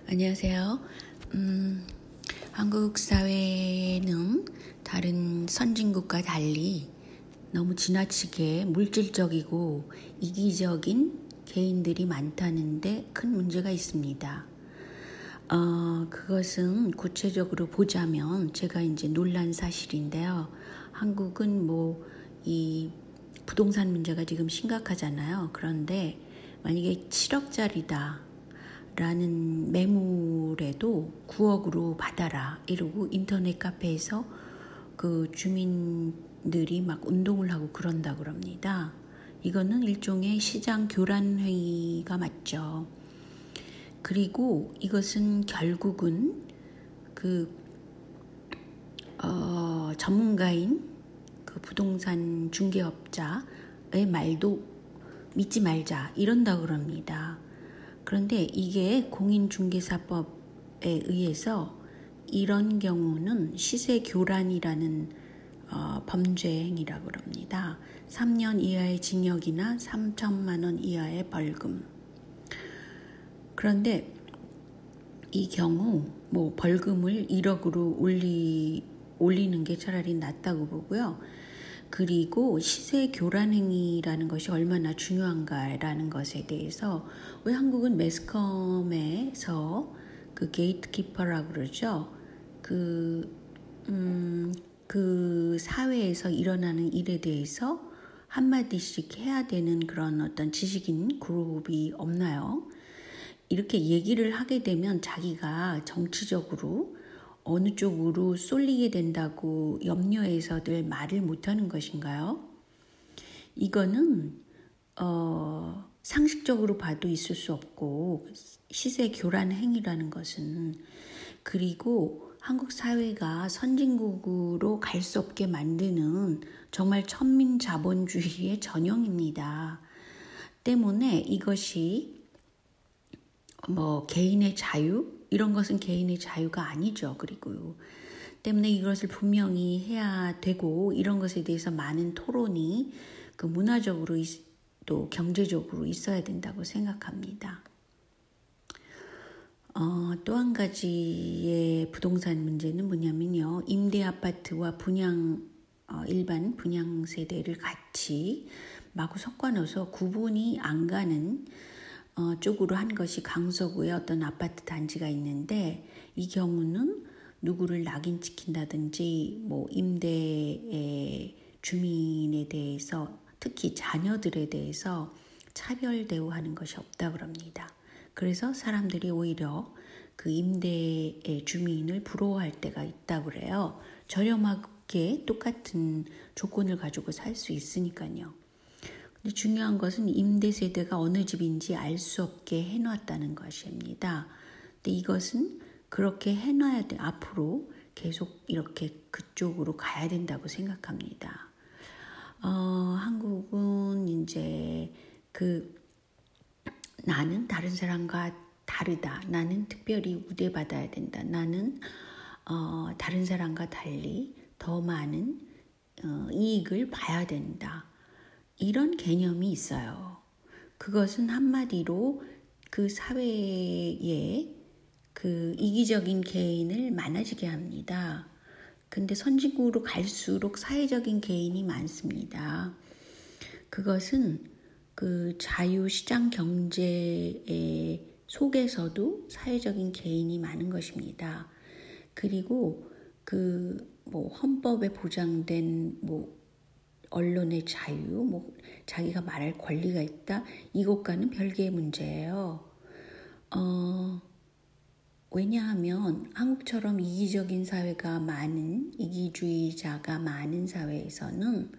안녕하세요. 한국 사회는 다른 선진국과 달리 너무 지나치게 물질적이고 이기적인 개인들이 많다는데 큰 문제가 있습니다. 그것은 구체적으로 보자면 제가 이제 놀란 사실인데요. 한국은 이 부동산 문제가 지금 심각하잖아요. 그런데 만약에 7억짜리다. 라는 매물에도 9억으로 받아라 이러고 인터넷 카페에서 그 주민들이 막 운동을 하고 그런다 그럽니다. 이거는 일종의 시장 교란 행위가 맞죠. 그리고 이것은 결국은 전문가인 그 부동산 중개업자의 말도 믿지 말자 이런다 그럽니다. 그런데 이게 공인중개사법에 의해서 이런 경우는 시세교란이라는 범죄 행위라고 합니다. 3년 이하의 징역이나 3천만 원 이하의 벌금. 그런데 이 경우 벌금을 1억으로 올리는 게 차라리 낫다고 보고요. 그리고 시세 교란 행위라는 것이 얼마나 중요한가라는 것에 대해서 왜 한국은 매스컴에서 그 게이트키퍼라고 그러죠. 그 사회에서 일어나는 일에 대해서 한마디씩 해야 되는 그런 어떤 지식인 그룹이 없나요? 이렇게 얘기를 하게 되면 자기가 정치적으로 어느 쪽으로 쏠리게 된다고 염려해서들 말을 못하는 것인가요? 이거는 상식적으로 봐도 있을 수 없고 시세 교란 행위라는 것은 그리고 한국 사회가 선진국으로 갈 수 없게 만드는 정말 천민 자본주의의 전형입니다. 때문에 이것이 개인의 자유? 이런 것은 개인의 자유가 아니죠. 그리고 때문에 이것을 분명히 해야 되고 이런 것에 대해서 많은 토론이 그 문화적으로 또 경제적으로 있어야 된다고 생각합니다. 또 한 가지의 부동산 문제는 뭐냐면요. 임대 아파트와 일반 분양 세대를 같이 마구 섞어 넣어서 구분이 안 가는 쪽으로 한 것이 강서구에 어떤 아파트 단지가 있는데 이 경우는 누구를 낙인시킨다든지 임대의 주민에 대해서 특히 자녀들에 대해서 차별 대우하는 것이 없다고 합니다. 그래서 사람들이 오히려 그 임대의 주민을 부러워할 때가 있다고 그래요. 저렴하게 똑같은 조건을 가지고 살 수 있으니까요. 중요한 것은 임대 세대가 어느 집인지 알 수 없게 해놨다는 것입니다. 근데 이것은 그렇게 해놔야 돼. 앞으로 계속 이렇게 그쪽으로 가야 된다고 생각합니다. 한국은 이제 나는 다른 사람과 다르다. 나는 특별히 우대받아야 된다. 나는 다른 사람과 달리 더 많은 이익을 봐야 된다. 이런 개념이 있어요. 그것은 한마디로 그 사회에 그 이기적인 개인을 많아지게 합니다. 근데 선진국으로 갈수록 사회적인 개인이 많습니다. 그것은 그 자유시장 경제 속에서도 사회적인 개인이 많은 것입니다. 그리고 헌법에 보장된 언론의 자유, 자기가 말할 권리가 있다. 이것과는 별개의 문제예요. 왜냐하면 한국처럼 이기적인 사회가 많은, 이기주의자가 많은 사회에서는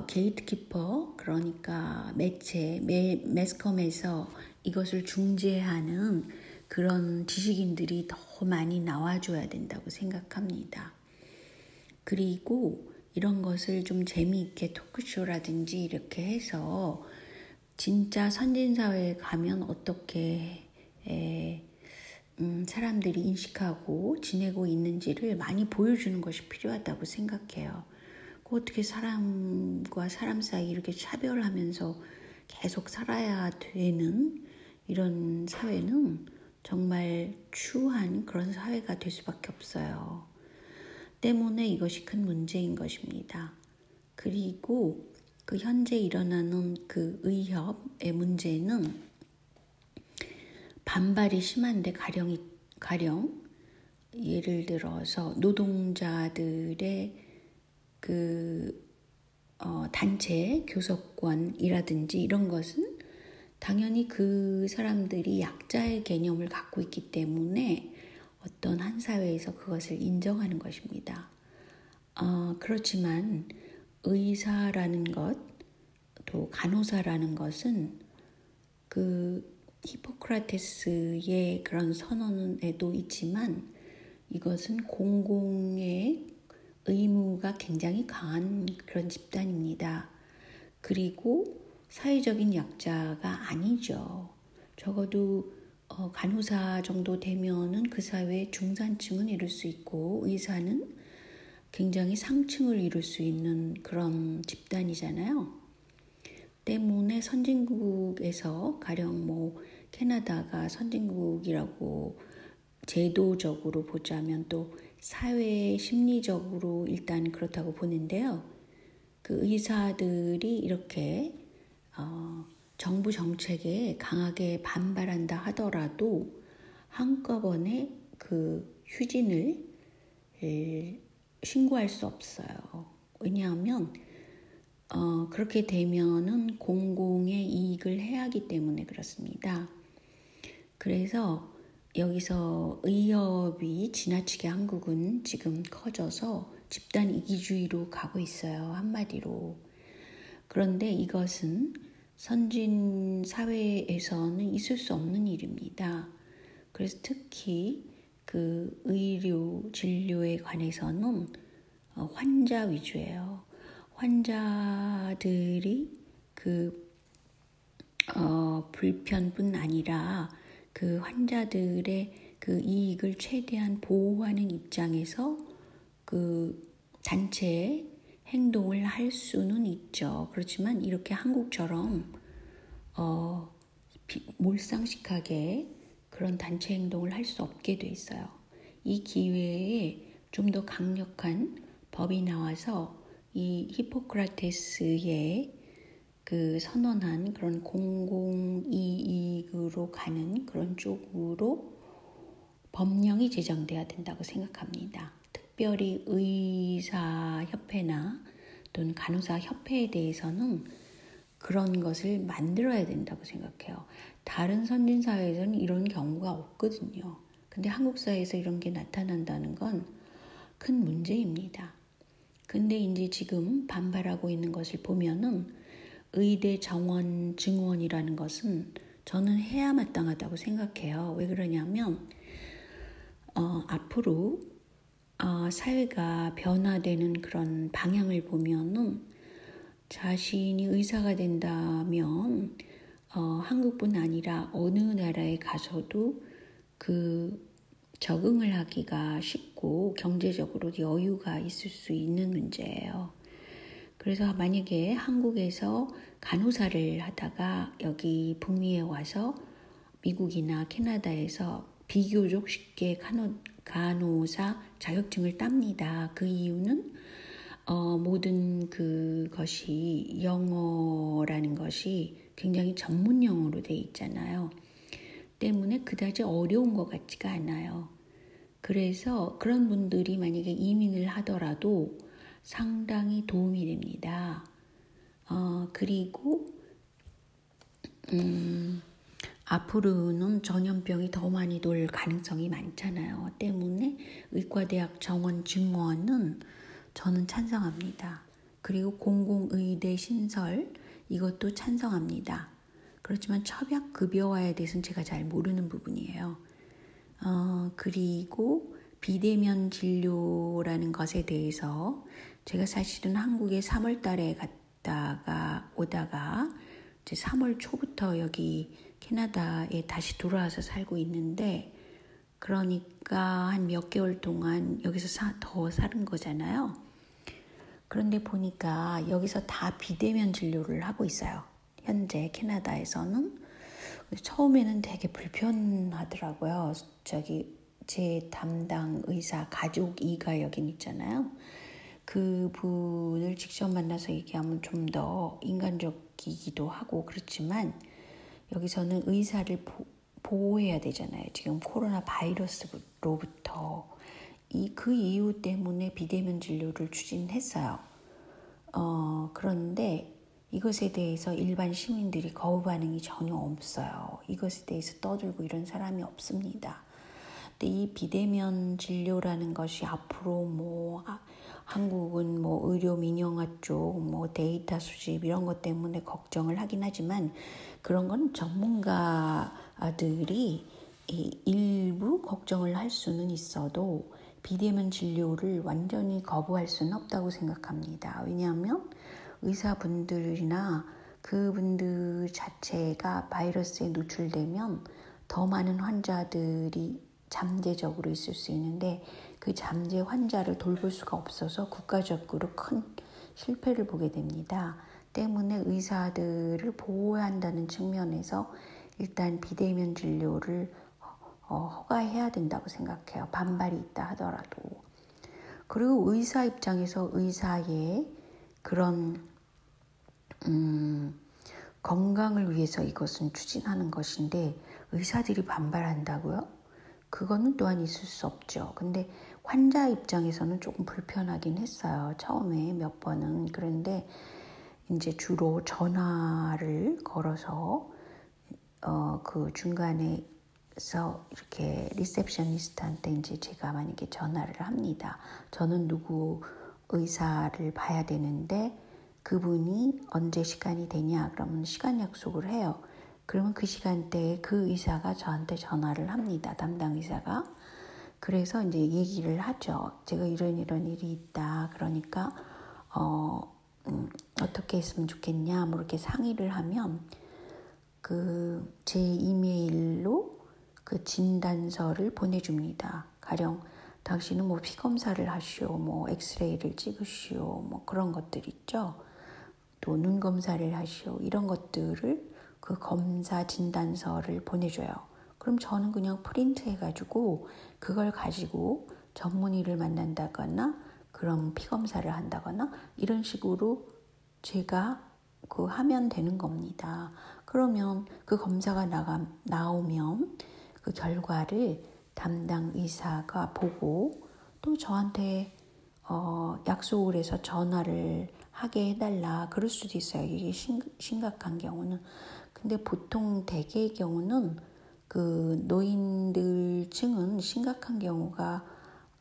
게이트키퍼, 그러니까 매체, 매스컴에서 이것을 중재하는 그런 지식인들이 더 많이 나와줘야 된다고 생각합니다. 그리고 이런 것을 좀 재미있게 토크쇼라든지 이렇게 해서 진짜 선진사회에 가면 어떻게 사람들이 인식하고 지내고 있는지를 많이 보여주는 것이 필요하다고 생각해요. 어떻게 사람과 사람 사이 이렇게 차별하면서 계속 살아야 되는 이런 사회는 정말 추한 그런 사회가 될 수밖에 없어요. 때문에 이것이 큰 문제인 것입니다. 그리고 그 현재 일어나는 그 의협의 문제는 반발이 심한데 가령 예를 들어서 노동자들의 단체 교섭권이라든지 이런 것은 당연히 그 사람들이 약자의 개념을 갖고 있기 때문에 어떤 한 사회에서 그것을 인정하는 것입니다. 그렇지만 의사라는 것, 또 간호사라는 것은 그 히포크라테스의 그런 선언에도 있지만 이것은 공공의 의무가 굉장히 강한 그런 집단입니다. 그리고 사회적인 약자가 아니죠. 적어도 간호사 정도 되면은 그 사회의 중산층은 이룰 수 있고 의사는 굉장히 상층을 이룰 수 있는 그런 집단이잖아요. 때문에 선진국에서 가령 캐나다가 선진국이라고 제도적으로 보자면 또 사회 심리적으로 일단 그렇다고 보는데요. 그 의사들이 이렇게 정부 정책에 강하게 반발한다 하더라도 한꺼번에 그 휴진을 신고할 수 없어요. 왜냐하면 그렇게 되면은 공공의 이익을 해하기 때문에 그렇습니다. 그래서 여기서 의협이 지나치게 한국은 지금 커져서 집단 이기주의로 가고 있어요. 한마디로. 그런데 이것은 선진 사회에서는 있을 수 없는 일입니다. 그래서 특히 그 의료 진료에 관해서는 환자 위주예요. 환자들이 불편뿐 아니라 그 환자들의 그 이익을 최대한 보호하는 입장에서 그 단체의 행동을 할 수는 있죠. 그렇지만 이렇게 한국처럼 몰상식하게 그런 단체 행동을 할 수 없게 돼 있어요. 이 기회에 좀 더 강력한 법이 나와서 이 히포크라테스의 그 선언한 그런 공공이익으로 가는 그런 쪽으로 법령이 제정돼야 된다고 생각합니다. 특별히 의사협회나 또는 간호사협회에 대해서는 그런 것을 만들어야 된다고 생각해요. 다른 선진사회에서는 이런 경우가 없거든요. 근데 한국 사회에서 이런 게 나타난다는 건 큰 문제입니다. 근데 이제 지금 반발하고 있는 것을 보면은 의대 정원 증원이라는 것은 저는 해야 마땅하다고 생각해요. 왜 그러냐면 앞으로 사회가 변화되는 그런 방향을 보면은 자신이 의사가 된다면 한국뿐 아니라 어느 나라에 가서도 그 적응을 하기가 쉽고 경제적으로 여유가 있을 수 있는 문제예요. 그래서 만약에 한국에서 간호사를 하다가 여기 북미에 와서 미국이나 캐나다에서 비교적 쉽게 간호사 자격증을 땁니다. 그 이유는 모든 그것이 영어라는 것이 굉장히 전문 용어로 돼 있잖아요. 때문에 그다지 어려운 것 같지가 않아요. 그래서 그런 분들이 만약에 이민을 하더라도 상당히 도움이 됩니다. 그리고 앞으로는 전염병이 더 많이 돌 가능성이 많잖아요. 때문에 의과대학 정원 증원은 저는 찬성합니다. 그리고 공공의대 신설 이것도 찬성합니다. 그렇지만 첩약급여화에 대해서는 제가 잘 모르는 부분이에요. 그리고 비대면 진료라는 것에 대해서 제가 사실은 한국에 3월 달에 오다가 이제 3월 초부터 여기 캐나다에 다시 돌아와서 살고 있는데 그러니까 한 몇 개월 동안 여기서 더 사는 거잖아요. 그런데 보니까 여기서 다 비대면 진료를 하고 있어요. 현재 캐나다에서는. 처음에는 되게 불편하더라고요. 제 담당 의사 가족 이가 여긴 있잖아요. 그분을 직접 만나서 얘기하면 좀 더 인간적이기도 하고 그렇지만 여기서는 의사를 보호해야 되잖아요. 지금 코로나 바이러스로부터 그 이유 때문에 비대면 진료를 추진했어요. 그런데 이것에 대해서 일반 시민들이 거부 반응이 전혀 없어요. 이것에 대해서 떠들고 이런 사람이 없습니다. 근데 이 비대면 진료라는 것이 앞으로 한국은 의료 민영화 쪽 데이터 수집 이런 것 때문에 걱정을 하긴 하지만 그런 건 전문가들이 일부 걱정을 할 수는 있어도 비대면 진료를 완전히 거부할 수는 없다고 생각합니다. 왜냐하면 의사분들이나 그분들 자체가 바이러스에 노출되면 더 많은 환자들이 잠재적으로 있을 수 있는데 그 잠재 환자를 돌볼 수가 없어서 국가적으로 큰 실패를 보게 됩니다. 때문에 의사들을 보호해야 한다는 측면에서 일단 비대면 진료를 허가해야 된다고 생각해요. 반발이 있다 하더라도. 그리고 의사 입장에서 의사의 그런 건강을 위해서 이것은 추진하는 것인데 의사들이 반발한다고요? 그거는 또한 있을 수 없죠. 근데 환자 입장에서는 조금 불편하긴 했어요. 처음에 몇 번은. 그런데 이제 주로 전화를 걸어서 그 중간에서 이렇게 리셉셔니스트한테 이제 제가 만약에 전화를 합니다. 저는 누구 의사를 봐야 되는데 그분이 언제 시간이 되냐 그러면 시간 약속을 해요. 그러면 그 시간대에 그 의사가 저한테 전화를 합니다. 담당 의사가. 그래서 이제 얘기를 하죠. 제가 이런 일이 있다. 그러니까 어떻게 했으면 좋겠냐 이렇게 상의를 하면 제 이메일로 그 진단서를 보내줍니다. 가령 당신은 피 검사를 하시오, 엑스레이를 찍으시오, 그런 것들 있죠. 또 눈 검사를 하시오. 이런 것들을 그 검사 진단서를 보내줘요. 그럼 저는 그냥 프린트해가지고 그걸 가지고 전문의를 만난다거나 그럼 피검사를 한다거나 이런 식으로 제가 하면 되는 겁니다. 그러면 그 검사가 나오면 그 결과를 담당 의사가 보고 또 저한테 약속을 해서 전화를 하게 해달라 그럴 수도 있어요. 이게 심각한 경우는. 근데 보통 대개의 경우는 그 노인들 층은 심각한 경우가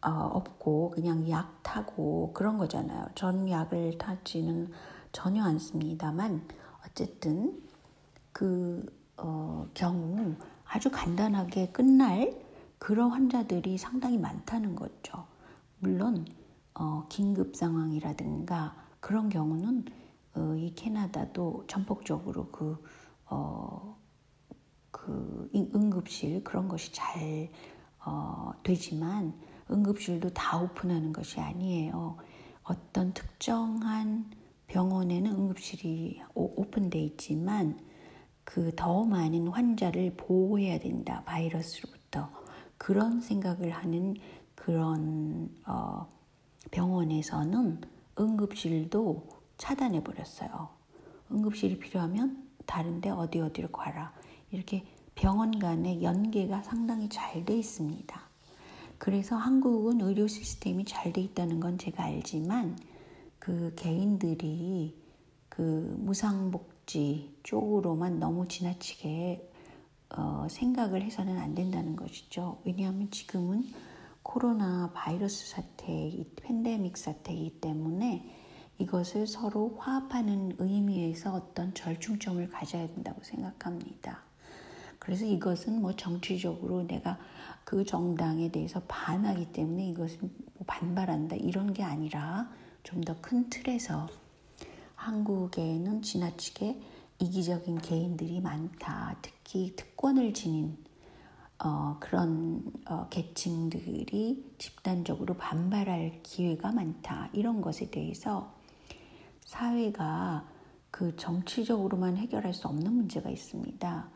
없고 그냥 약 타고 그런 거잖아요. 전 약을 타지는 전혀 않습니다만 어쨌든 경우 아주 간단하게 끝날 그런 환자들이 상당히 많다는 거죠. 물론 긴급 상황이라든가 그런 경우는 이 캐나다도 전폭적으로 응급실 그런 것이 잘 되지만 응급실도 다 오픈하는 것이 아니에요. 어떤 특정한 병원에는 응급실이 오픈돼 있지만 그 더 많은 환자를 보호해야 된다. 바이러스로부터. 그런 생각을 하는 그런 병원에서는 응급실도 차단해 버렸어요. 응급실이 필요하면 다른데 어디로 가라. 이렇게 병원 간의 연계가 상당히 잘 돼 있습니다. 그래서 한국은 의료 시스템이 잘 돼 있다는 건 제가 알지만 그 개인들이 그 무상복지 쪽으로만 너무 지나치게 생각을 해서는 안 된다는 것이죠. 왜냐하면 지금은 코로나 바이러스 사태, 팬데믹 사태이기 때문에 이것을 서로 화합하는 의미에서 어떤 절충점을 가져야 된다고 생각합니다. 그래서 이것은 정치적으로 내가 그 정당에 대해서 반하기 때문에 이것을 반발한다 이런 게 아니라 좀 더 큰 틀에서 한국에는 지나치게 이기적인 개인들이 많다. 특히 특권을 지닌 그런 계층들이 집단적으로 반발할 기회가 많다. 이런 것에 대해서 사회가 그 정치적으로만 해결할 수 없는 문제가 있습니다.